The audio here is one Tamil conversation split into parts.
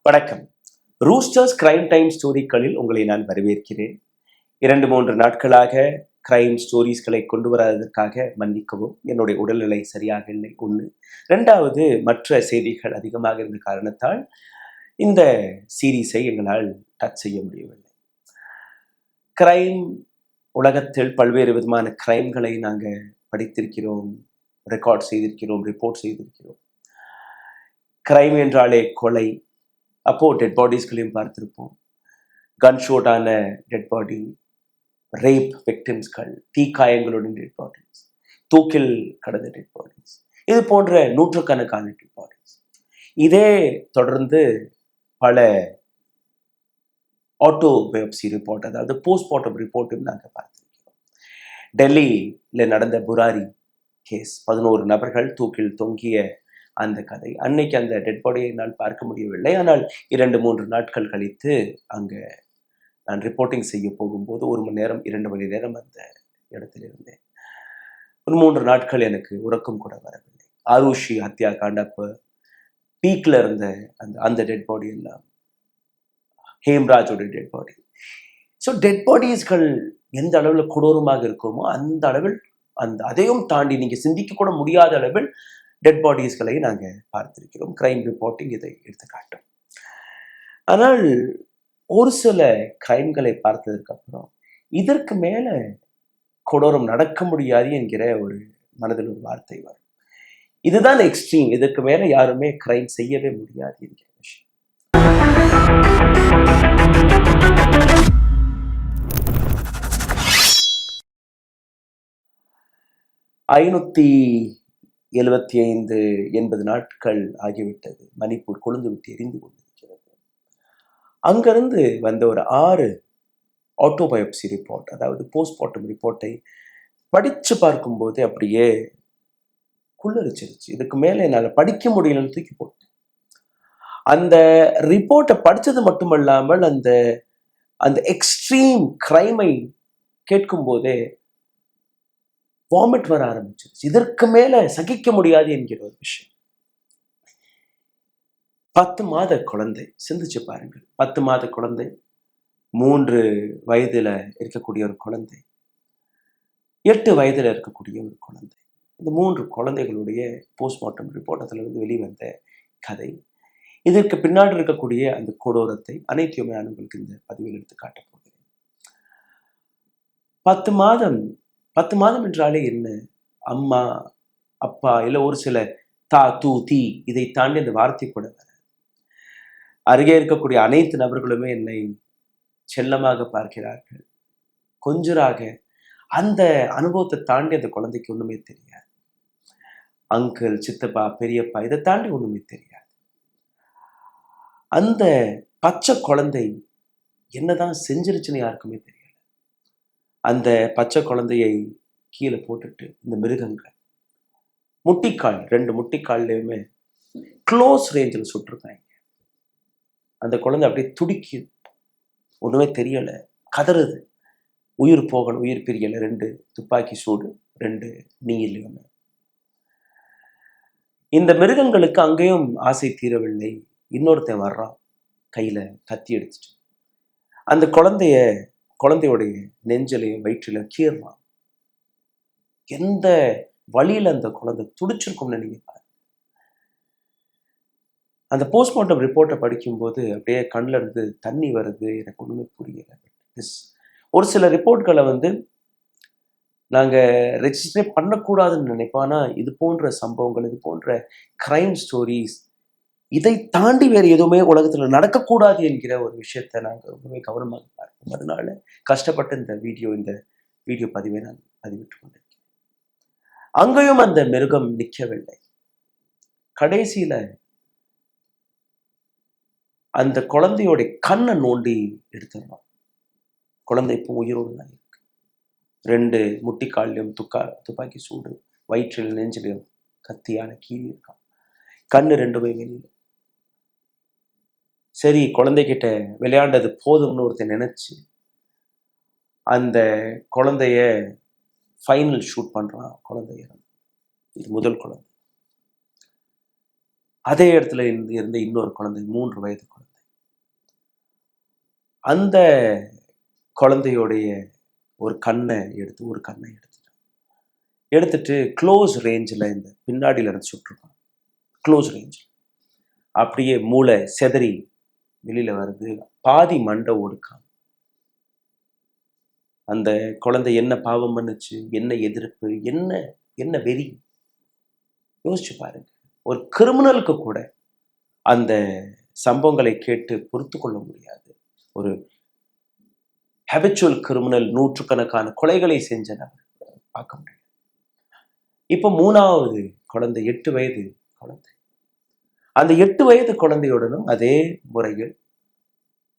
வணக்கம். ரூஸ்டர்ஸ் கிரைம் டைம் ஸ்டோரிகளில் உங்களை நான் வரவேற்கிறேன். 2-3 நாட்களாக கிரைம் ஸ்டோரிஸ்களை கொண்டு வராததற்காக மன்னிக்கவும். என்னுடைய உடல்நிலை சரியாக இல்லை, ஒன்று. 2வது, மற்ற செய்திகள் அதிகமாக இருந்த காரணத்தால் இந்த சீரீஸை எங்களால் டச் செய்ய முடியவில்லை. கிரைம் உலகத்தில் பல்வேறு விதமான கிரைம்களை நாங்கள் படித்திருக்கிறோம், ரெக்கார்ட் செய்திருக்கிறோம், ரிப்போர்ட் செய்திருக்கிறோம். கிரைம் என்றாலே கொலை, அப்போ டெட் பாடிஸ்களையும் பார்த்திருப்போம். கன்ஷோட்டான டெட் பாடி, ரேப் விக்டிம்ஸ்கள், தீக்காயங்களுடன் டெட் பாடிஸ், தூக்கில் கடந்த டெட் பாடிஸ், இது போன்ற நூற்றுக்கணக்கான டெட் பாடிஸ். இதே தொடர்ந்து பல ஆட்டோபயோப்சி ரிப்போர்ட், அதாவது போஸ்ட்மார்ட்டம் ரிப்போர்ட்டும் நாங்கள் பார்த்திருக்கிறோம். டெல்லியில் நடந்த புராரி கேஸ், 11 நபர்கள் தூக்கில் தொங்கிய அந்த கதை. அன்னைக்கு அந்த டெட் பாடியை என்னால் பார்க்க முடியவில்லை. ஆனால் 2-3 நாட்கள் கழித்து அங்கே நான் ரிப்போர்ட்டிங் செய்ய போகும்போது 1 மணி நேரம் 2 மணி நேரம் அந்த இடத்தில் இருந்தேன். ஒரு 3 நாட்கள் எனக்கு உறக்கம் கூட வரவில்லை. ஆருஷி ஹத்யா காண்டப்ப பீக்ல இருந்த அந்த டெட் பாடி எல்லாம் ஹேம்ராஜோட டெட் பாடி. ஸோ டெட் பாடிஸ்கள் எந்த அளவில் கொடூரமாக இருக்குமோ அந்த அளவில் அதையும் தாண்டி நீங்கள் சிந்திக்க கூட முடியாத அளவில் டெட் பாடிஸ்களை நாங்கள் பார்த்திருக்கிறோம். கிரைம் ரிப்போர்ட்டிங் இதை எடுத்துக்காட்டும். ஆனால் ஒரு சில கிரைம்களை பார்த்ததுக்கு அப்புறம் இதற்கு மேல கொடூரம் நடக்க முடியாது என்கிற ஒரு மனதில் ஒரு வார்த்தை வரும். இதுதான் எக்ஸ்ட்ரீம், இதற்கு மேல யாருமே கிரைம் செய்யவே முடியாது என்கிற விஷயம். 575-80 நாட்கள் ஆகிவிட்டது. மணிப்பூர் கொழுந்து விட்டு எரிந்து கொண்டிருக்கிறது. அங்கிருந்து வந்த ஒரு 6 ஆட்டோபயோப்சி ரிப்போர்ட், அதாவது போஸ்ட்மார்ட்டம் ரிப்போர்ட்டை படிச்சு பார்க்கும்போது அப்படியே குள்ளரிச்சிருச்சு. இதுக்கு மேலே என்னால் படிக்க முடியலன்னு தூக்கி போட்டேன். அந்த ரிப்போர்ட்டை படிச்சது மட்டுமல்லாமல் அந்த எக்ஸ்ட்ரீம் கிரைமை கேட்கும் போதே வாமிட் வர ஆரம்பிச்சிருச்சு. இதற்கு மேல சகிக்க முடியாது என்கிற ஒரு விஷயம். 10 மாத குழந்தை, சிந்திச்சு பாருங்கள். 10 மாத குழந்தை, 3 வயதுல இருக்கக்கூடிய ஒரு குழந்தை, 8 வயதுல இருக்கக்கூடிய ஒரு குழந்தை. இந்த 3 குழந்தைகளுடைய போஸ்ட்மார்ட்டம் ரிப்போர்ட் அதிலிருந்து வெளிவந்த கதை. இதற்கு பின்னாடி இருக்கக்கூடிய அந்த கொடூரத்தை அனைத்தையுமே நான் உங்களுக்கு இந்த பதிவில் எடுத்து காட்டப் போகிறேன். 10 மாதம் என்றாலே என்ன? அம்மா, அப்பா, இல்லை ஒரு சில தா, தூ, தீ, இதை தாண்டி அந்த வார்த்தை கூட வர. அருகே இருக்கக்கூடிய அனைத்து நபர்களுமே என்னை செல்லமாக பார்க்கிறார்கள், கொஞ்சராக. அந்த அனுபவத்தை தாண்டி அந்த குழந்தைக்கு ஒண்ணுமே தெரியாது. அங்கிள், சித்தப்பா, பெரியப்பா, இதை தாண்டி ஒண்ணுமே தெரியாது. அந்த பச்சை குழந்தை என்னதான் செஞ்சிருச்சுன்னு யாருக்குமே தெரியல. அந்த பச்சை குழந்தையை கீழே போட்டுட்டு இந்த மிருகங்கள் முட்டிக்கால், 2 முட்டிக்கால்லையுமே க்ளோஸ் ரேஞ்சில் சுட்டிருக்காங்க. அந்த குழந்தை அப்படியே துடிக்குது, ஒண்ணுமே தெரியல, கதறுது, உயிர் போகணும், உயிர் பிரியல. 2 துப்பாக்கி சூடு, 2 நீர்லையுமே. இந்த மிருகங்களுக்கு அங்கேயும் ஆசை தீரவில்லை. இன்னொருத்தன் வர்றான், கையில கத்தி எடுத்துட்டு அந்த குழந்தையோடைய நெஞ்சிலையும் வயிற்றிலையும் கீறலாம். எந்த வழியில அந்த குழந்தை துடிச்சிருக்கும்னு நீங்க பாருங்க. அந்த போஸ்ட்மார்ட்டம் ரிப்போர்ட்டை படிக்கும்போது அப்படியே கண்ணில் இருந்து தண்ணி வருது. எனக்கு ஒண்ணுமே புரியல. ஒரு சில ரிப்போர்ட்களை நாங்க ரெஜிஸ்டரே பண்ணக்கூடாதுன்னு நினைப்போம். ஆனா இது போன்ற சம்பவங்கள், இது போன்ற கிரைம் ஸ்டோரிஸ், இதை தாண்டி வேறு எதுவுமே உலகத்துல நடக்கக்கூடாது என்கிற ஒரு விஷயத்தை நாங்கள் ரொம்பவே கவனமாக பார்ப்போம். அதனால கஷ்டப்பட்டு இந்த வீடியோ பதிவை நான் பதிவிட்டு கொண்டிருக்கேன். அங்கேயும் அந்த மிருகம் நிற்கவில்லை. கடைசியில அந்த குழந்தையோட கண்ணை நோண்டி எடுத்துடலாம். குழந்தை இப்போ உயிரோடு தான் இருக்கு. 2 முட்டிக்கால்லையும் துப்பாக்கி சூடு, வயிற்றில் நெஞ்சிலையும் கத்தியான கீறி இருக்கான். கண்ணு 2மே வெளியில. சரி, குழந்தைகிட்ட விளையாண்டது போதும்னு ஒருத்தர் நினைச்சு அந்த குழந்தைய ஃபைனல் ஷூட் பண்றான். குழந்தைய, இது முதல் குழந்தை. அதே இடத்துல இருந்த இன்னொரு குழந்தை, 3 வயது குழந்தை. அந்த குழந்தையோடைய ஒரு கண்ணை எடுத்துட்டு க்ளோஸ் ரேஞ்சில் இந்த பின்னாடியில் இருந்து சுட்டுருக்கான். க்ளோஸ் ரேஞ்சில் அப்படியே மூளை செதறி வெளியில வருது. பாதி மண்டை ஒடுக்கான். அந்த குழந்தை என்ன பாவம் பண்ணுச்சு, என்ன எதிர்ப்பு, என்ன என்ன வெறி, யோசிச்சு பாருங்க. ஒரு கிரிமினலுக்கு கூட அந்த சம்பவங்களை கேட்டு பொறுத்து கொள்ள முடியாது. ஒரு ஹேபிச்சுவல் கிரிமினல், நூற்றுக்கணக்கான கொலைகளை செஞ்ச நபர் பார்க்க முடியும். இப்போ 3வது குழந்தை, 8 வயது குழந்தை. அந்த 8 வயது குழந்தையுடனும் அதே முறையில்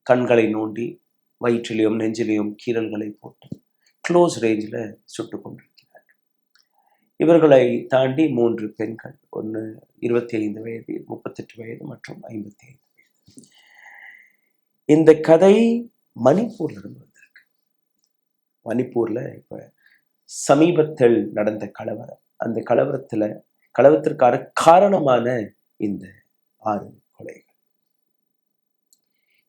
கண்களை நோண்டி வயிற்றிலையும் நெஞ்சிலையும் கீறல்களை போட்டு க்ளோஸ் ரேஞ்சில் சுட்டு கொண்டிருக்கிறார்கள். இவர்களை தாண்டி 3 பெண்கள், ஒன்று 25 வயது, 38 வயது மற்றும் 55 வயது. இந்த கதை மணிப்பூர்ல இருந்து வந்திருக்கு. மணிப்பூர்ல இப்ப சமீபத்தில் நடந்த கலவரம், அந்த கலவரத்திற்கான காரணமான இந்த 6 கொலைகள்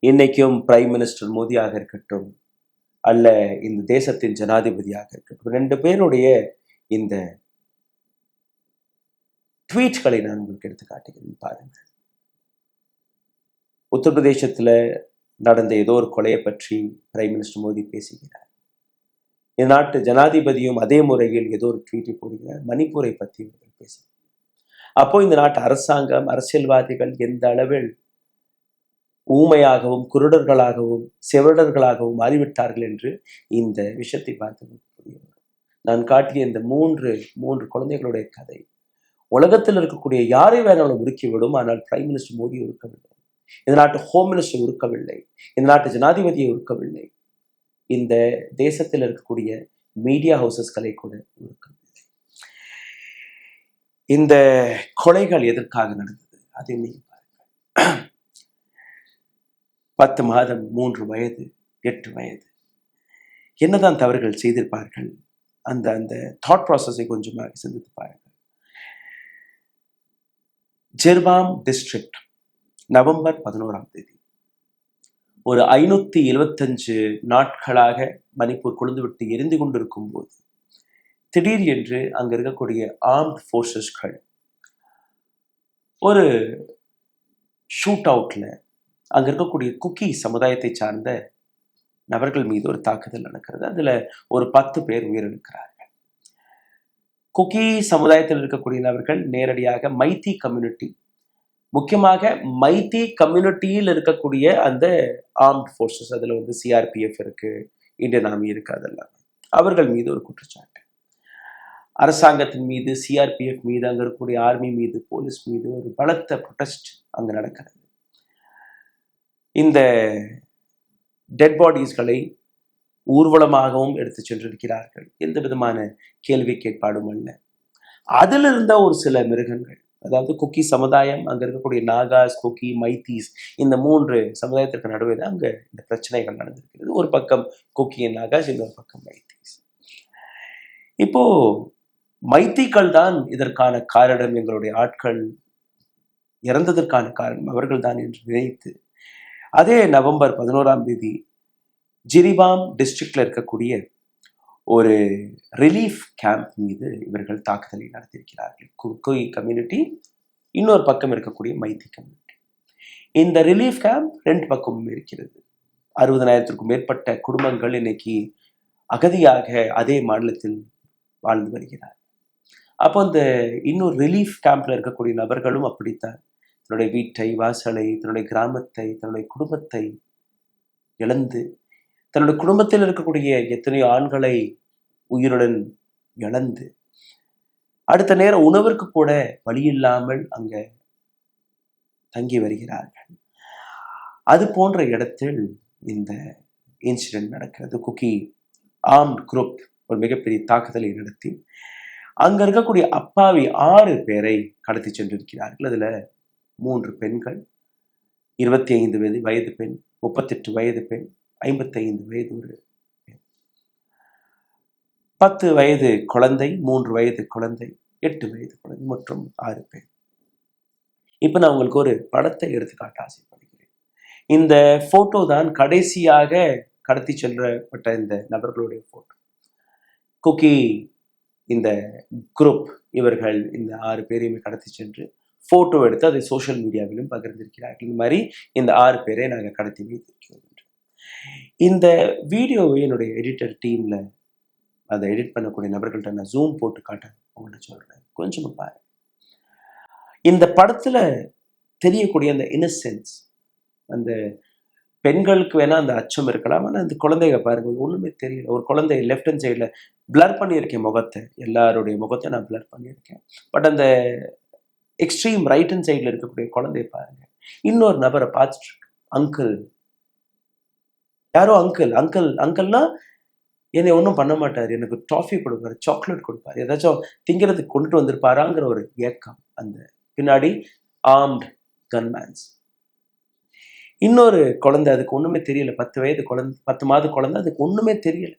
இன்னைக்கும் பிரைம் மினிஸ்டர் மோடியாக இருக்கட்டும், அல்ல இந்த தேசத்தின் ஜனாதிபதியாக இருக்கட்டும், 2 பேருடைய இந்த ட்வீட்களை நான் உங்களுக்கு எடுத்து காட்டுகிறேன் பாருங்க. உத்தரப்பிரதேசத்துல நடந்த ஏதோ ஒரு கொலையை பற்றி பிரைம் மினிஸ்டர் மோடி பேசுகிறார். இந்த நாட்டு ஜனாதிபதியும் அதே முறையில் ஏதோ ஒரு ட்வீட்டை போடுகிறார். மணிப்பூரை பற்றி பேசுகிறார். அப்போ இந்த நாட்டு அரசாங்கம், அரசியல்வாதிகள் எந்த அளவில் ஊமையாகவும் குருடர்களாகவும் செவிடர்களாகவும் மாறிவிட்டார்கள் என்று இந்த விஷயத்தை பார்த்து நான் காட்டிய இந்த மூன்று குழந்தைகளுடைய கதை உலகத்தில் இருக்கக்கூடிய யாரை வேணாலும் உருக்கிவிடும். ஆனால் பிரைம் மினிஸ்டர் மோடி உருக்கவில்லை, இந்த நாட்டு ஹோம் மினிஸ்டர் உருக்கவில்லை, இந்த நாட்டு ஜனாதிபதியை உருக்கவில்லை, இந்த தேசத்தில் இருக்கக்கூடிய மீடியா ஹவுசஸ்களை கூட உருக்கவில்லை. இந்த கொலைகள் எதற்காக நடந்தது அதை நீங்க பாருங்கள். 10 மாதம், 3 வயது, 8 வயது, என்னதான் தவறுகள் செய்திருப்பார்கள்? அந்த அந்த தாட் ப்ராசஸை கொஞ்சமாக சிந்தித்து பாருங்கள். ஜெர்பாம் டிஸ்ட்ரிக்ட் நவம்பர் 11ஆம் தேதி ஒரு 575 நாட்களாக மணிப்பூர் கொழுந்துவிட்டு எரிந்து கொண்டிருக்கும் போது திடீர் என்று அங்க இருக்கக்கூடிய ஆர்ம்ட் போர்சஸ்கள் ஒரு ஷூட் அவுட்ல அங்க இருக்கக்கூடிய குக்கி சமுதாயத்தை சார்ந்த நபர்கள் மீது ஒரு தாக்குதல் நடக்கிறது. அதுல ஒரு 10 பேர் உயிரிழக்கிறார்கள். குக்கி சமுதாயத்தில் இருக்கக்கூடிய நபர்கள் நேரடியாக மைத்தி கம்யூனிட்டி, முக்கியமாக மைத்தி கம்யூனிட்டியில் இருக்கக்கூடிய அந்த ஆர்ம்ட் போர்சஸ், அதுல வந்து சிஆர்பிஎஃப் இருக்கு, இந்தியன் ஆர்மி இருக்கு, அதெல்லாம் அவர்கள் மீது ஒரு குற்றச்சாட்டு. அரசாங்கத்தின் மீது, சிஆர்பிஎஃப் மீது, அங்க இருக்கக்கூடிய ஆர்மி மீது, போலீஸ் மீது ஒரு பலத்த ப்ரொடெஸ்ட் அங்க நடக்கிறது. இந்த டெட் பாடிஸ்களை ஊர்வலமாகவும் எடுத்து சென்றிருக்கிறார்கள். எந்த விதமான கேள்வி கேட்பாடும் அல்ல. அதில் இருந்த ஒரு சில மிருகங்கள், அதாவது குக்கி சமுதாயம், அங்க இருக்கக்கூடிய நாகாஸ், குக்கி, மைத்தீஸ், இந்த 3 சமுதாயத்திற்கு நடுவே தான் அங்க இந்த பிரச்சனைகள் நடந்திருக்கிறது. ஒரு பக்கம் குக்கி நாகாஸ், இன்னொரு பக்கம் மைத்தீஸ். இப்போ மைத்திகள் தான் இதற்கான காரணம், எங்களுடைய ஆட்கள் இறந்ததற்கான காரணம் அவர்கள் தான் என்று நினைத்து அதே நவம்பர் 11ஆம் தேதி ஜிரிபாம் டிஸ்ட்ரிக்ட்ல இருக்கக்கூடிய ஒரு ரிலீஃப் கேம்ப் மீது இவர்கள் தாக்குதலை நடத்தியிருக்கிறார்கள். குக்கி கம்யூனிட்டி, இன்னொரு பக்கம் இருக்கக்கூடிய மைத்தி கம்யூனிட்டி. இந்த ரிலீஃப் கேம்ப் 2 பக்கமும் இருக்கிறது. 60,000க்கும் மேற்பட்ட குடும்பங்கள் இன்னைக்கு அகதியாக அதே மாநிலத்தில் வாழ்ந்து வருகிறார். அப்போ அந்த இன்னொரு ரிலீஃப் கேம்ப்ல இருக்கக்கூடிய நபர்களும் அப்படித்தான் தன்னுடைய வீட்டை, வாசலை, தன்னுடைய கிராமத்தை, தன்னுடைய குடும்பத்தை இழந்து, தன்னுடைய குடும்பத்தில் இருக்கக்கூடிய எத்தனையோ ஆண்களை உயிருடன் இழந்து, அடுத்த நேரம் உணவிற்கு கூட வழி இல்லாமல் அங்க தங்கி வருகிறார்கள். அது போன்ற இடத்தில் இந்த இன்சிடென்ட் நடக்கிறது. குக்கி ஆர்ம்ட் குரூப் ஒரு மிகப்பெரிய தாக்குதலை நடத்தி அங்க இருக்கக்கூடிய அப்பாவி 6 பேரை கடத்தி சென்றிருக்கிறார்கள். அதுல 3 பெண்கள், 25 வயது பெண், 38 வயது பெண், 55 வயது ஒரு பெண், 10 வயது குழந்தை, 3 வயது குழந்தை, 8 வயது குழந்தை மற்றும் 6 பேர். இப்ப நான் உங்களுக்கு ஒரு படத்தை எடுத்துக்காட்ட ஆசைப்படுகிறேன். இந்த போட்டோ தான் கடைசியாக கடத்தி செல்லப்பட்ட இந்த நபர்களுடைய போட்டோ. குக்கி இந்த குரூப் இவர்கள் இந்த 6 பேரையுமே கடத்தி சென்று போட்டோ எடுத்து அதை சோஷியல் மீடியாவிலும் பகிர்ந்திருக்கிறார்கள். இந்த மாதிரி இந்த 6 பேரை நாங்கள் கடத்தி வைத்திருக்கிறோம். இந்த வீடியோவை என்னுடைய எடிட்டர் டீம்ல அதை எடிட் பண்ணக்கூடிய நபர்கள்ட்ட நான் ஜூம் போட்டு காட்ட உங்கள்கிட்ட சொல்றேன். கொஞ்சம் பாரு. இந்த படத்துல தெரியக்கூடிய அந்த இன்னசென்ஸ், அந்த பெண்களுக்கு வேணா அந்த அச்சம் இருக்கலாம், ஆனால் அந்த குழந்தைங்க பாருங்க ஒண்ணுமே தெரியல. ஒரு குழந்தை லெஃப்ட் ஹேண்ட் சைட்ல பிளர் பண்ணியிருக்கேன் முகத்தை, எல்லாருடைய முகத்தை நான் பிளர் பண்ணியிருக்கேன். பட் அந்த எக்ஸ்ட்ரீம் ரைட் ஹேண்ட் சைட்ல இருக்கக்கூடிய குழந்தைய பாருங்க, இன்னொரு நபரை பார்த்துட்டு இருக்கு. அங்கிள், யாரோ அங்கிள். அங்கிள் அங்கிள்னா என்னை ஒன்றும் பண்ண மாட்டார், எனக்கு டாஃபி கொடுப்பாரு, சாக்லேட் கொடுப்பாரு, ஏதாச்சும் திங்கிறதுக்கு கொண்டுட்டு வந்திருப்பாராங்கிற ஒரு ஏக்கம். அந்த பின்னாடி ஆர்ம்ட் கன்மேன்ஸ். இன்னொரு குழந்தை, அதுக்கு ஒண்ணுமே தெரியல, 10 வயது குழந்தை, 10 மாத குழந்தை, அதுக்கு ஒண்ணுமே தெரியல.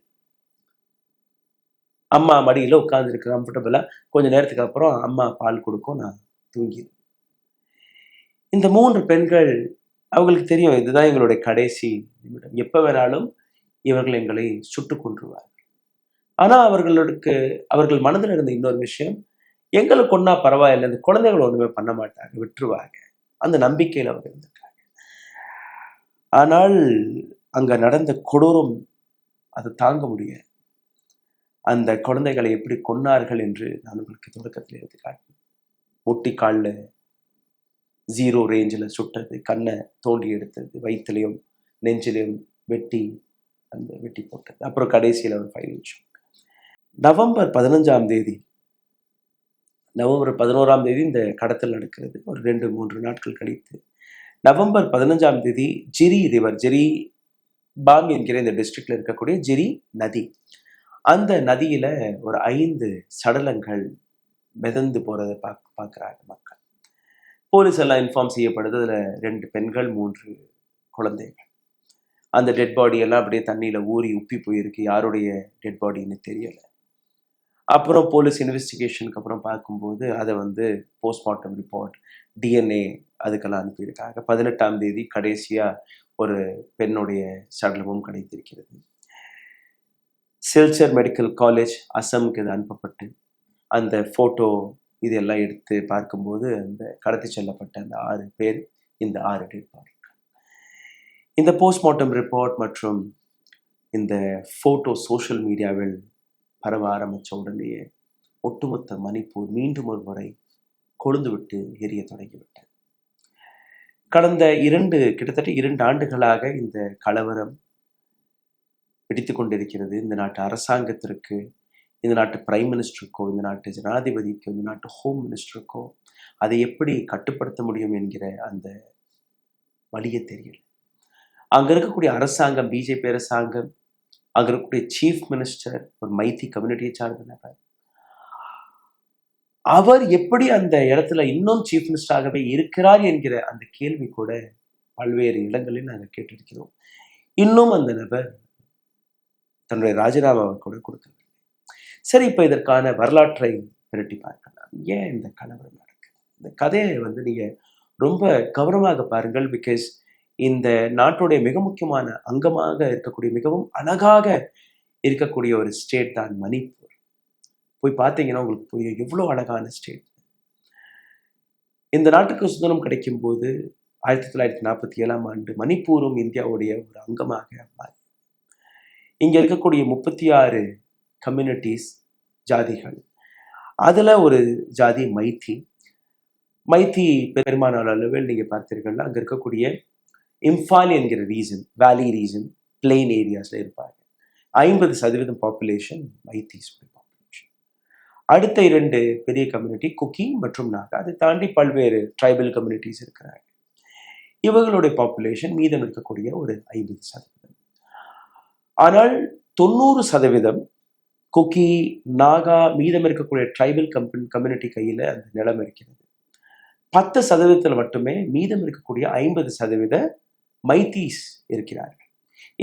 அம்மா மடியில உட்கார்ந்துருக்கு கம்ஃபர்டபுளா. கொஞ்ச நேரத்துக்கு அப்புறம் அம்மா பால் கொடுக்கும், நான் தூங்கிடுவேன். இந்த 3 பெண்கள், அவங்களுக்கு தெரியும் இதுதான் எங்களுடைய கடைசி நிமிடம், எப்ப வேணாலும் இவர்கள் எங்களை சுட்டு கொன்றுவார்கள். ஆனா அவர்கள் மனதில் இருந்த இன்னொரு விஷயம், எங்களுக்கு ஒன்னா பரவாயில்லை, இந்த குழந்தைகள் ஒண்ணுமே பண்ண மாட்டாங்க, விட்டுருவாங்க, அந்த நம்பிக்கையில் அவர் இருந்திருக்காங்க. ஆனால் அங்க நடந்த கொடூரம் அதை தாங்க முடியாது. அந்த குழந்தைகளை எப்படி கொன்னார்கள் என்று நான் உங்களுக்கு தொடக்கத்தில் எடுத்து காட்டினேன். முட்டி காலில் 0 ரேஞ்சில் சுட்டது, கண்ணை தோண்டி எடுத்தது, வயிற்றுலையும் நெஞ்சிலையும் வெட்டி போட்டது, அப்புறம் கடைசியில் ஒரு 5 inch. நவம்பர் 15ஆம் தேதி, நவம்பர் 11ஆம் தேதி இந்த கடத்தல் நடக்கிறது. ஒரு 2-3 நாட்கள் கழித்து நவம்பர் 15ஆம் தேதி ஜிரி ரிவர், ஜிரி பாங் என்கிற இந்த டிஸ்ட்ரிக்ட்ல இருக்கக்கூடிய ஜிரி நதி, அந்த நதியில ஒரு 5 சடலங்கள் மிதந்து போறதை பார்க்குறாங்க மக்கள். போலீஸ் எல்லாம் இன்ஃபார்ம் செய்யப்படுது. அதுல 2 பெண்கள், 3 குழந்தைகள். அந்த டெட் பாடி எல்லாம் அப்படியே தண்ணியில ஊறி உப்பி போயிருக்கு, யாருடைய டெட் பாடின்னு தெரியல. அப்புறம் போலீஸ் இன்வெஸ்டிகேஷனுக்கு அப்புறம் பார்க்கும்போது அதை போஸ்ட்மார்ட்டம் ரிப்போர்ட், டிஎன்ஏ அதுக்கெல்லாம் அனுப்பியிருக்காங்க. 18ஆம் தேதி கடைசியா ஒரு பெண்ணுடைய சடலமும் கிடைத்திருக்கிறது. சில்சர் மெடிக்கல் காலேஜ் அசம்க்கு இது அனுப்பப்பட்டு அந்த போட்டோ இதெல்லாம் எடுத்து பார்க்கும்போது அந்த கடத்தி செல்லப்பட்ட அந்த 6 பேர், இந்த 6 டெட் பாடி. இந்த போஸ்ட்மார்ட்டம் ரிப்போர்ட் மற்றும் இந்த போட்டோ சோஷியல் மீடியாவில் பரவ ஆரம்பிச்ச உடனேயே ஒட்டுமொத்த மணிப்பூர் மீண்டும் ஒரு முறை கொழுந்து விட்டு எரிய தொடங்கிவிட்டது. கடந்த கிட்டத்தட்ட 2 ஆண்டுகளாக இந்த கலவரம் வெடித்து கொண்டிருக்கிறது. இந்த நாட்டு அரசாங்கத்திற்கு, இந்த நாட்டு பிரைம் மினிஸ்டருக்கோ, இந்த நாட்டு ஜனாதிபதிக்கோ, இந்த நாட்டு ஹோம் மினிஸ்டருக்கோ அதை எப்படி கட்டுப்படுத்த முடியும் என்கிற அந்த வழியே தெரியல. அங்க இருக்கக்கூடிய அரசாங்கம், பிஜேபி அரசாங்கம், அங்க இருக்கக்கூடிய சீஃப் மினிஸ்டர் ஒரு மைத்தி கம்யூனிட்டியை சார்ந்த நபர், அவர் எப்படி அந்த இடத்துல இன்னும் சீஃப் மினிஸ்டராகவே இருக்கிறார் என்கிற அந்த கேள்வி கூட பல்வேறு இடங்களில் நாங்கள் கேட்டிருக்கிறோம். இன்னும் அந்த நபர் தன்னுடைய ராஜினாமாவை கூட கொடுக்கவில்லை. சரி, இப்ப இதற்கான வரலாற்றை பிரட்டி பார்க்கலாம். ஏன் இந்த கலவரம் நடக்குது? இந்த கதையை நீங்க ரொம்ப கவனமாக பாருங்கள். பிகாஸ் இந்த நாட்டுடைய மிக முக்கியமான அங்கமாக இருக்கக்கூடிய, மிகவும் அழகாக இருக்கக்கூடிய ஒரு ஸ்டேட் தான் மணிப்பூர். போய் பார்த்தீங்கன்னா உங்களுக்கு புரியும் எவ்வளவு அழகான ஸ்டேட். இந்த நாட்டுக்கு சுதந்திரம் கிடைக்கும் போது 1947ஆம் ஆண்டு மணிப்பூரும் இந்தியாவுடைய ஒரு அங்கமாக மாறி, இங்க இருக்கக்கூடிய 36 கம்யூனிட்டிஸ், ஜாதிகள், அதுல ஒரு ஜாதி மைத்தி பெரும்பாலான அளவில் நீங்க பார்த்தீர்கள்னா அங்க இருக்கக்கூடிய இம்பால் என்கிற ரீஜன், வேலி ரீஜன், பிளெயின் ஏரியாஸ்ல இருப்பாங்க. 50% பாப்புலேஷன் மைத்திஸ் பாப்புலேஷன். அடுத்த 2 பெரிய கம்யூனிட்டி குக்கி மற்றும் நாகா. அதை தாண்டி பல்வேறு ட்ரைபல் கம்யூனிட்டிஸ் இருக்கிறாங்க. இவர்களுடைய பாப்புலேஷன் மீதம் இருக்கக்கூடிய ஒரு 50%. ஆனால் 90% குக்கி, நாகா, மீதம் இருக்கக்கூடிய ட்ரைபல் கம்யூனிட்டி கையில அந்த நிலம் இருக்கிறது. 10% மட்டுமே மீதம் இருக்கக்கூடிய 50% மைத்தீஸ் இருக்கிறார்கள்.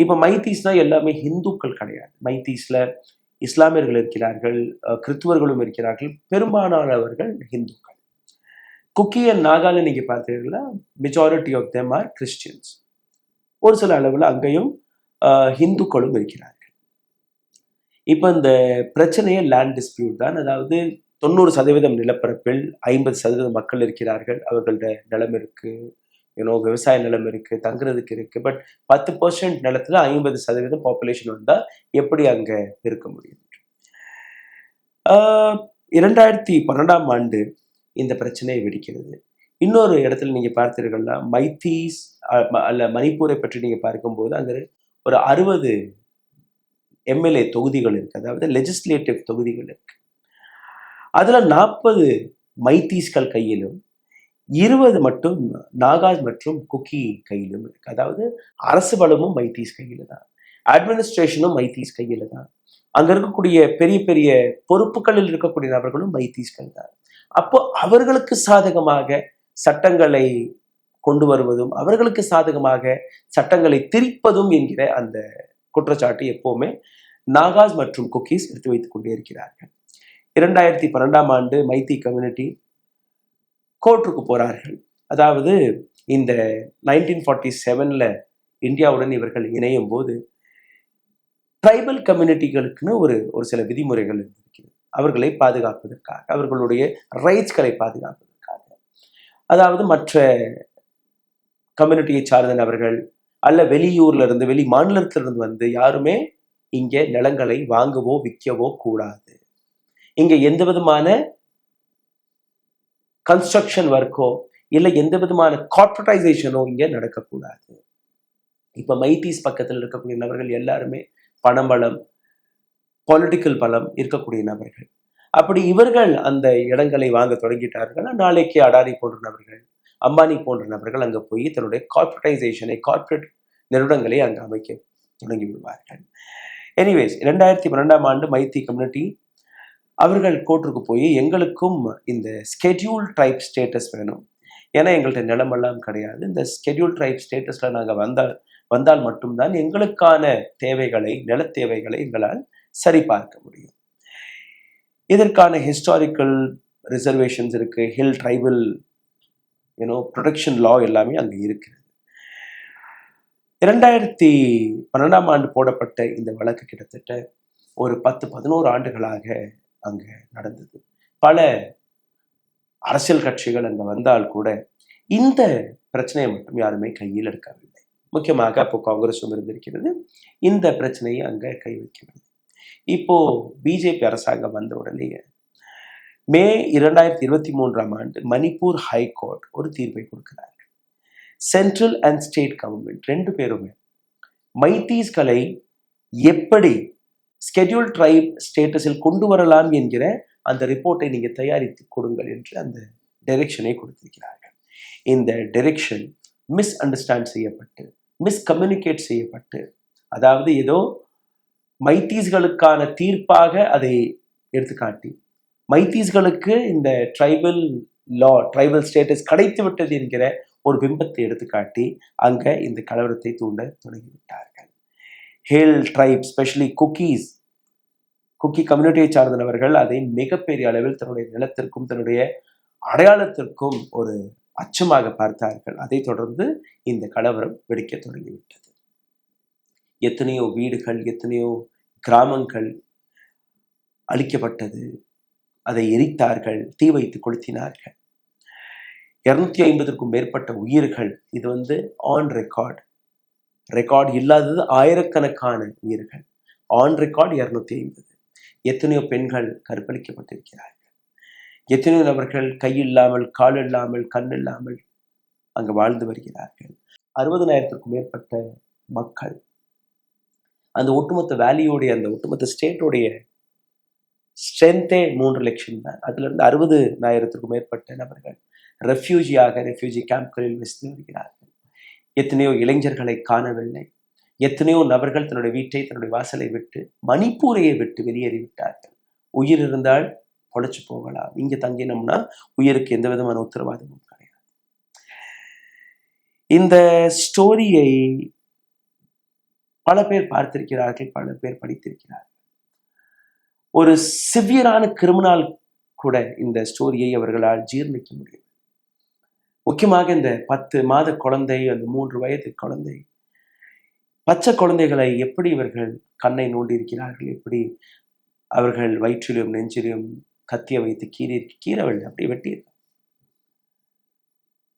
இப்ப மைத்தீஸ்னா எல்லாமே இந்துக்கள் கிடையாது. மைத்தீஸ்ல இஸ்லாமியர்கள் இருக்கிறார்கள், கிறிஸ்துவர்களும் இருக்கிறார்கள், பெரும்பாலானவர்கள் இந்துக்கள். குக்கி அண்ட் நாகால நீங்க பார்த்தீங்கன்னா majority of them are Christians. ஒரு சில அளவில் அங்கேயும் ஹிந்துக்களும் இருக்கிறார்கள். இப்போ இந்த பிரச்சனையே லேண்ட் டிஸ்பியூட் தான். அதாவது 90% நிலப்பரப்பில் 50% மக்கள் இருக்கிறார்கள். அவர்களோட நிலம் இருக்கு, விவசாய நிலம் இருக்கு, தங்குறதுக்கு இருக்கு. பட் 10% நிலத்துல 50% பாப்புலேஷன் வந்தா எப்படி அங்க இருக்க முடியும்? 2012ஆம் ஆண்டு இந்த பிரச்சனையை வெடிக்கிறது. இன்னொரு இடத்துல நீங்க பார்த்தீர்கள்னா மைத்தீஸ் அல்ல மணிப்பூரை பற்றி நீங்க பார்க்கும்போது அங்க ஒரு 60 எம்எல்ஏ தொகுதிகள் இருக்கு, அதாவது லெஜிஸ்லேட்டிவ் தொகுதிகள் இருக்கு. அதுல 40 மைத்தீஸ்கள் கையிலும் 20 மட்டும் நாகாஸ் மற்றும் குக்கி கையிலும் இருக்கு. அதாவது அரசு பலமும் மைத்தீஸ் கையில தான், அட்மினிஸ்ட்ரேஷனும் மைத்தீஸ் கையில தான், அங்க இருக்கக்கூடிய பெரிய பெரிய பொறுப்புகளில் இருக்கக்கூடிய நபர்களும் மைத்தீஸ்கள் தான். அப்போ அவர்களுக்கு சாதகமாக சட்டங்களை கொண்டு வருவதும் அவர்களுக்கு சாதகமாக சட்டங்களை திரிப்பதும் என்கிற அந்த குற்றச்சாட்டு எப்பவுமே நாகாஸ் மற்றும் குக்கீஸ் எடுத்து வைத்துக் கொண்டே இருக்கிறார்கள். 2012ஆம் ஆண்டு மைத்தி கம்யூனிட்டி கோர்ட்டுக்கு போறார்கள். அதாவது இந்த 1947ல இந்தியாவுடன் இவர்கள் இணையும் போது ட்ரைபல் கம்யூனிட்டிகளுக்குன்னு ஒரு சில விதிமுறைகள் இருக்கிறது, அவர்களை பாதுகாப்பதற்காக, அவர்களுடைய ரைட்ஸ்களை பாதுகாப்பதற்காக. அதாவது மற்ற கம்யூனிட்டியை சார்ந்த நபர்கள் அல்ல வெளியூர்ல இருந்து வெளி மாநிலத்திலிருந்து வந்து யாருமே இங்க நிலங்களை வாங்கவோ விற்கவோ கூடாது. இங்க எந்த விதமான கன்ஸ்ட்ரக்ஷன் ஒர்க்கோ இல்லை எந்த விதமான கார்ப்பரேட்டைசேஷனோ இங்க நடக்கக்கூடாது. இப்ப மைத்தீஸ் பக்கத்தில் இருக்கக்கூடிய நபர்கள் எல்லாருமே பணபலம், பொலிட்டிக்கல் பலம் இருக்கக்கூடிய நபர்கள். அப்படி இவர்கள் அந்த இடங்களை வாங்க தொடங்கிட்டார்கள். நாளைக்கு அடானி போன்ற நபர்கள், அம்பானி போன்ற நபர்கள் அங்க போய் தன்னுடைய கார்ப்பரேட்டைசேஷனை, கார்ப்பரேட் நிறுவனங்களை அங்கு அமைக்க தொடங்கி விடுவார்கள். எனிவேஸ் 2012ஆம் ஆண்டு மைத்தி கம்யூனிட்டி அவர்கள் கோர்ட்டுக்கு போய் எங்களுக்கும் இந்த ஸ்கெட்யூல் ட்ரைப் ஸ்டேட்டஸ் வேணும், ஏன்னா எங்கள்கிட்ட நிலமெல்லாம் கிடையாது, இந்த ஸ்கெட்யூல் ட்ரைப் ஸ்டேட்டஸ்ல நாங்கள் வந்தால் மட்டும்தான் எங்களுக்கான தேவைகளை, நில தேவைகளை எங்களால் சரிபார்க்க முடியும். இதற்கான ஹிஸ்டாரிக்கல் ரிசர்வேஷன்ஸ் இருக்கு, ஹில் ட்ரைபல் ப்ரொடெக்ஷன் லா எல்லாமே அங்கே இருக்கிறது. 2012ஆம் ஆண்டு போடப்பட்ட இந்த வழக்கு கிட்டத்தட்ட ஒரு 10-11 ஆண்டுகளாக அங்க நடந்தது. பல அரசியல் கட்சிகள் அங்க வந்தால் கூட இந்த பிரச்சனையை மட்டும் யாருமே கையில் எடுக்கவில்லை. முக்கியமாக அப்போ காங்கிரஸும் இருந்திருக்கிறது, இந்த பிரச்சனையை அங்க கை வைக்கவில்லை. இப்போ பிஜேபி அரசாங்கம் வந்த உடனே மே 2023ஆம் ஆண்டு மணிப்பூர் ஹைகோர்ட் ஒரு தீர்ப்பை கொடுக்கிறார்கள். சென்ட்ரல் அண்ட் ஸ்டேட் கவர்மெண்ட் ரெண்டு பேருமே மைத்தீஸ்களை எப்படி ஸ்கெட்யூல் ட்ரைப் ஸ்டேட்டஸில் கொண்டு வரலாம் என்கிற அந்த ரிப்போர்ட்டை நீங்க தயாரித்து கொடுங்கள் என்று அந்த டைரக்ஷனை கொடுத்திருக்கிறார்கள். இந்த டைரக்ஷன் மிஸ் அண்டர்ஸ்டாண்ட் செய்யப்பட்டு, மிஸ்கம்யூனிகேட் செய்யப்பட்டு, அதாவது ஏதோ மைத்தீஸ்களுக்கான தீர்ப்பாக அதை எடுத்துக்காட்டி மைத்தீஸ்களுக்கு இந்த ட்ரைபல் லா, ட்ரைபல் ஸ்டேட்டஸ் கிடைத்து விட்டது என்கிற ஒரு பிம்பத்தை எடுத்துக்காட்டி அங்க இந்த கலவரத்தை தூண்ட தொடங்கிவிட்டார்கள். ஹில் ட்ரைப், ஸ்பெஷலி குக்கி கம்யூனிட்டியை சார்ந்தவர்கள் அதை மிகப்பெரிய அளவில் தன்னுடைய நிலத்திற்கும் தன்னுடைய அடையாளத்திற்கும் ஒரு அச்சமாக பார்த்தார்கள். அதை தொடர்ந்து இந்த கலவரம் வெடிக்க தொடங்கிவிட்டது. எத்தனையோ வீடுகள், எத்தனையோ கிராமங்கள் அழிக்கப்பட்டது, அதை எரித்தார்கள், தீ வைத்து கொளுத்தினார்கள். 250க்கும் மேற்பட்ட உயிர்கள், இது ஆன் ரெக்கார்ட் இல்லாதது ஆயிரக்கணக்கான உயிர்கள், ஆன் ரெக்கார்ட் 250. எத்தனையோ பெண்கள் கற்பழிக்கப்பட்டிருக்கிறார்கள், எத்தனையோ நபர்கள் கை இல்லாமல், கால் இல்லாமல், கண் இல்லாமல் அங்கு வாழ்ந்து வருகிறார்கள். 60,000க்கும் மேற்பட்ட மக்கள், அந்த ஒட்டுமொத்த வேலியோடைய, அந்த ஒட்டுமொத்த ஸ்டேட்டோடைய ஸ்ட்ரென்த்தே 3 லட்சம் தான். அதுல இருந்து 60,000க்கும் மேற்பட்ட நபர்கள் ரெஃப்யூஜி கேம்ப்களில் வசித்து வருகிறார்கள். எத்தனையோ இளைஞர்களை காணவில்லை, எத்தனையோ நபர்கள் தன்னுடைய வீட்டை, தன்னுடைய வாசலை விட்டு, மணிப்பூரையை விட்டு வெளியேறிவிட்டார்கள். உயிர் இருந்தால் பொழைச்சு போகலாம், இங்க தங்கினோம்னா உயிருக்கு எந்த விதமான உத்தரவாதமும் கிடையாது. இந்த ஸ்டோரியை பல பேர் பார்த்திருக்கிறார்கள், பல பேர் படித்திருக்கிறார்கள். ஒரு சிவியரான கிரிமினல் கூட இந்த ஸ்டோரியை அவர்களால் ஜீர்ணிக்க முடியும். முக்கியமாக இந்த 10 மாத குழந்தை, அந்த 3 வயது குழந்தை பச்சை குழந்தைகளை எப்படி இவர்கள் கண்ணை நோண்டி இருக்கிறார்கள், எப்படி அவர்கள் வயிற்றிலும் நெஞ்சிலும் கத்திய வைத்து கீறவில்லை, அப்படி வெட்டியிருக்காங்க.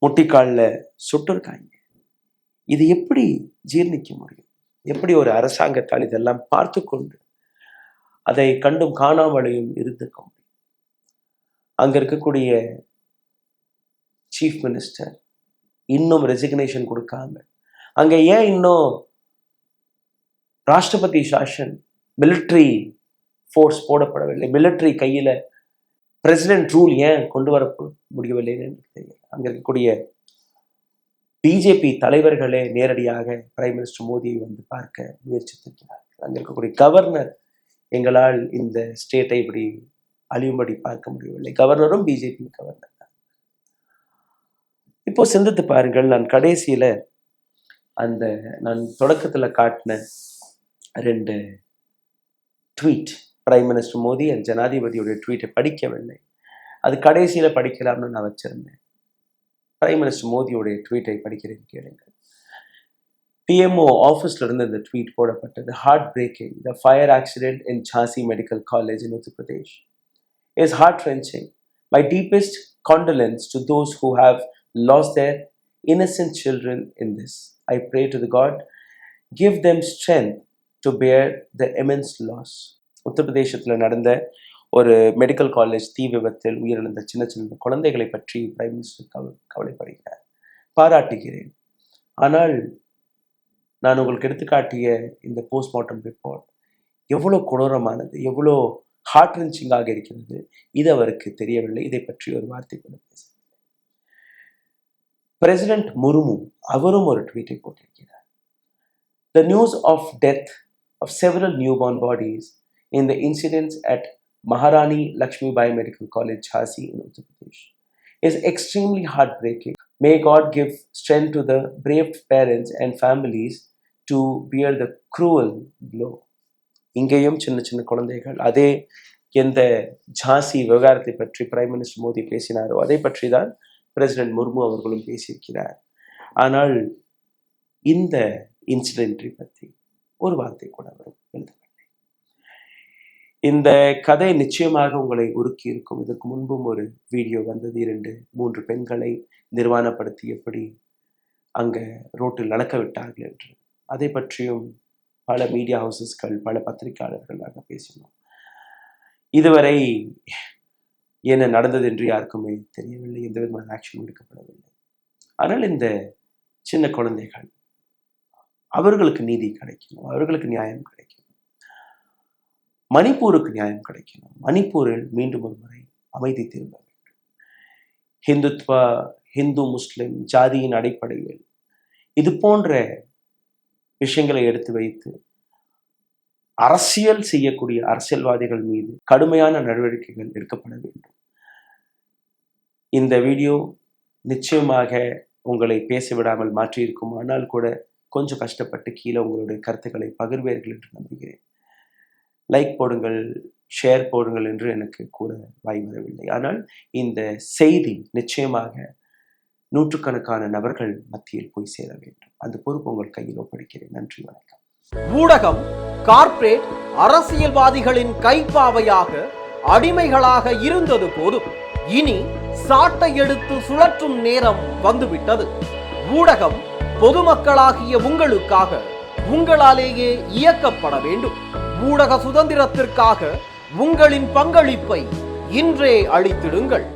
முட்டிக்காலில் சுட்டிருக்காங்க. இது எப்படி ஜீர்ணிக்க முடியும்? எப்படி ஒரு அரசாங்கத்தால் இதெல்லாம் பார்த்து கொண்டு அதை கண்டும் காணாமலையும் இருந்திருக்க முடியும்? அங்க இருக்கக்கூடிய சீஃப் மினிஸ்டர் இன்னும் ரெசிக்னேஷன் கொடுக்காம, அங்க ஏன் இன்னும் ராஷ்டிரபதி சாசன் மிலிட்ரி ஃபோர்ஸ் போடப்படவில்லை? மிலிட்ரி கையில பிரசிடென்ட் ரூல் ஏன் கொண்டு வர முடியவில்லைன்னு எனக்கு தெரியல. அங்க இருக்கக்கூடிய பிஜேபி தலைவர்களே நேரடியாக பிரைம் மினிஸ்டர் மோடியை வந்து பார்க்க முயற்சித்திருக்கிறார்கள். அங்க இருக்கக்கூடிய கவர்னர், எங்களால் இந்த ஸ்டேட்டை இப்படி அழியும்படி பார்க்க முடியவில்லை. கவர்னரும் பிஜேபி கவர்னர் தான். இப்போ சிந்தித்து பாருங்கள், நான் கடைசியில அந்த நான் தொடக்கத்துல காட்டின 2 tweet, prime minister Modi and ஜனாதிபதியுடைய ட்வீட்டை படிக்கவில்லை. அது கடைசியில படிக்கலாம்னு நான் வச்சிருந்தேன். பிரைம் மினிஸ்டர் மோடியுடைய ட்வீட்டை படிக்கிறேன், கேளுங்கள். PMO ஆஃபீஸ்ல இருந்து இந்த ட்வீட் போடப்பட்டது. Heartbreaking. The fire accident in Jhansi medical college in Uttar Pradesh is heart wrenching. My deepest condolence to those who have lost their innocent children in this. I pray to the God, give them strength to bear the immense loss. உத்தரப்பிரதேசத்தில் நடந்த ஒரு மெடிக்கல் காலேஜ் தீ விபத்தில் உயிரிழந்த சின்ன சின்ன குழந்தைகளை பற்றி பிரைம் மினிஸ்டர் கவலைப்படுகிறார். பாராட்டுகிறேன். ஆனால் நான் உங்களுக்கு எடுத்துக்காட்டிய இந்த போஸ்ட்மார்ட்டம் ரிப்போர்ட் எவ்வளோ கொடூரமானது, எவ்வளோ ஹார்ட் ரென்ச்சிங்காக இருக்கிறது, இது அவருக்கு தெரியவில்லை. இதை பற்றி ஒரு வார்த்தை கூட பேச. பிரசிடென்ட் முர்மு அவரும் ஒரு ட்வீட்டை போட்டிருக்கிறார். The news of death of several newborn bodies in the incidents at Maharani Lakshmibai Medical College, Jhansi in Uttar Pradesh is extremely heartbreaking. May God give strength to the brave parents and families to bear the cruel blow. இங்கேயும் சின்ன சின்ன குழந்தைகள். அதே எந்த ஜான்சி விவகாரத்தை பற்றி பிரைம் மினிஸ்டர் மோடி பேசினாரோ அதை பற்றி தான் பிரசிடென்ட் முர்மு அவர்களும் பேசியிருக்கிறார். ஆனால் இந்த இன்சிடென்ட்டை பற்றி ஒரு வார்த்தை கூட அவர் எழுதவில்லை. இந்த கதை நிச்சயமாக உங்களை உருக்கி இருக்கும். இதற்கு முன்பும் ஒரு வீடியோ வந்தது, 2-3 பெண்களை நிர்வாணப்படுத்தி எப்படி அங்க ரோட்டில் நடக்க விட்டார்கள் என்று. அதை பற்றியும் பல மீடியா ஹவுசஸ்கள், பல பத்திரிகையாளர்கள் நாங்கள் பேசினோம். இதுவரை என்ன நடந்தது என்று யாருக்குமே தெரியவில்லை. எந்த விதமான ஆக்ஷன் எடுக்கப்படவில்லை. ஆனால் இந்த சின்ன குழந்தைகள், அவர்களுக்கு நீதி கிடைக்கணும், அவர்களுக்கு நியாயம் கிடைக்கணும், மணிப்பூருக்கு நியாயம் கிடைக்கணும். மணிப்பூரில் மீண்டும் ஒரு முறை அமைதி திரும்ப வேண்டும். ஹிந்துத்வா, ஹிந்து முஸ்லிம் ஜாதியின் அடிப்படையில் இது போன்ற விஷயங்களை எடுத்து வைத்து அரசியல் செய்யக்கூடிய அரசியல்வாதிகள் மீது கடுமையான நடவடிக்கைகள் எடுக்கப்பட வேண்டும். இந்த வீடியோ நிச்சயமாக உங்களை பேசவிடாமல் மாற்றியிருக்கும். ஆனால் கூட கொஞ்சம் கஷ்டப்பட்டு கீழே உங்களுடைய கருத்துக்களை பகிர்வீர்கள் என்று நம்புகிறேன். லைக் போடுங்கள், ஷேர் போடுங்கள் என்று எனக்கு கூற வாய் வரவில்லை. ஆனால் இந்த செய்தி நிச்சயமாக நூற்றுக்கணக்கான நபர்கள் மத்தியில் போய் சேர வேண்டும். அந்த பொறுப்பு உங்கள் கையில் ஒப்படைக்கிறேன். நன்றி, வணக்கம். ஊடகம் கார்ப்பரேட் அரசியல்வாதிகளின் கைப்பாவையாக அடிமைகளாக இருந்தது போதும். இனி சாட்டை எடுத்து சுழற்றும் நேரம் வந்துவிட்டது. ஊடகம் பொதுமக்களாகிய உங்களுக்காக, உங்களாலேயே இயக்கப்பட வேண்டும். ஊடக சுதந்திரத்திற்காக உங்களின் பங்களிப்பை இன்றே அளித்திடுங்கள்.